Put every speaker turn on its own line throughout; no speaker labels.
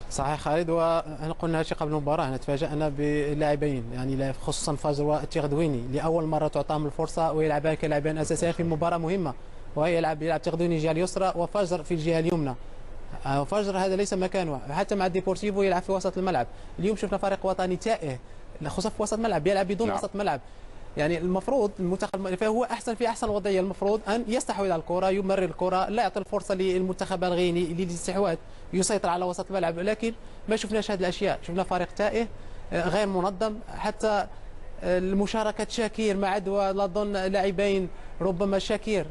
صحيح خالد، وأنا قلنا شيء قبل المباراة. أنا تفاجأنا باللاعبين، يعني خصوصا فجر والتغدويني، لأول مرة تعطاهم الفرصة ويلعبان كلاعبين أساسيين في مباراة مهمة، وهي يلعب تغدويني الجهة اليسرى وفجر في الجهة اليمنى. فجر هذا ليس مكانه، حتى مع ديبورتيفو يلعب في وسط الملعب. اليوم شفنا فريق وطني تائه، خصوصا في وسط الملعب، يلعب بدون وسط ملعب. يعني المفروض المنتخب فهو في احسن وضعيه، المفروض ان يستحوذ على الكره، يمرر الكره، لا يعطي الفرصه للمنتخب الغيني للاستحواذ، يسيطر على وسط الملعب. لكن ما شفناش هذه الاشياء، شفنا فريق تائه غير منظم. حتى المشاركه شاكير مع عدوى، لا اظن لاعبين، ربما شاكير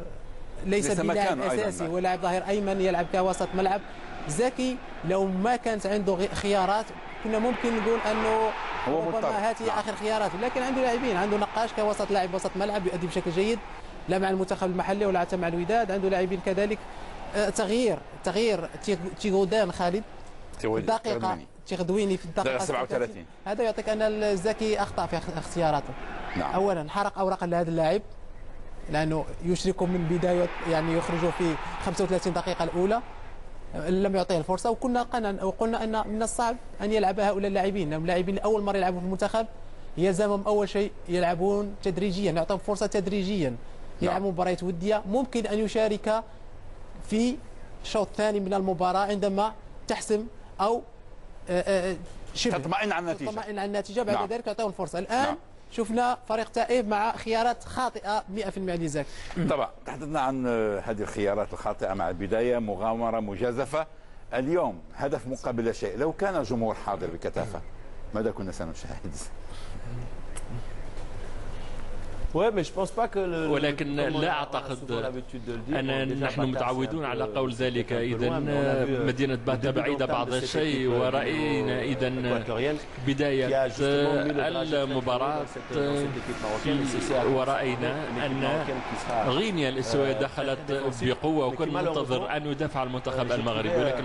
ليس بلاعب اساسي ولاعب ظهير ايمن يلعب كوسط ملعب. زكي لو ما كانت عنده خيارات كنا ممكن نقول انه ربما هذه اخر خيارات، لكن عنده لاعبين، عنده نقاش كوسط لاعب وسط ملعب يؤدي بشكل جيد، لا مع المنتخب المحلي ولا حتى مع الوداد. عنده لاعبين كذلك. تغيير تيغودان خالد الدقيقه، تغدويني في الدقيقه
37،
هذا يعطيك ان الزكي اخطا في اختياراته. اولا حرق اوراق لهذا اللاعب، لانه يشركه من بدايه، يعني يخرجه في 35 دقيقه الاولى، لم يعطيه الفرصه. وقلنا ان من الصعب ان يلعب هؤلاء اللاعبين، لهم لاعبين اول مره يلعبوا في المنتخب، يلزمهم اول شيء يلعبون تدريجيا، يعطيهم فرصه تدريجيا، يلعبوا مباريات وديه. ممكن ان يشارك في الشوط الثاني من المباراه عندما تحسم او شبه
تطمئن على
النتيجه، بعد ذلك يعطيهم الفرصه. الان شفنا فريق تائب مع خيارات خاطئه 100% لزكي.
طبعا تحدثنا عن هذه الخيارات الخاطئه مع البدايه، مغامره مجازفه. اليوم هدف مقابل لا شيء، لو كان الجمهور حاضر بكثافه ماذا كنا سنشاهد؟
ولكن لا أعتقد أن نحن متعودون على قول ذلك. إذا مدينة باتا بعيدة بعض الشيء، ورأينا إذا بداية المباراة، ورأينا أن غينيا الإسيوية دخلت بقوة، وكان منتظر أن يدافع المنتخب المغربي، ولكن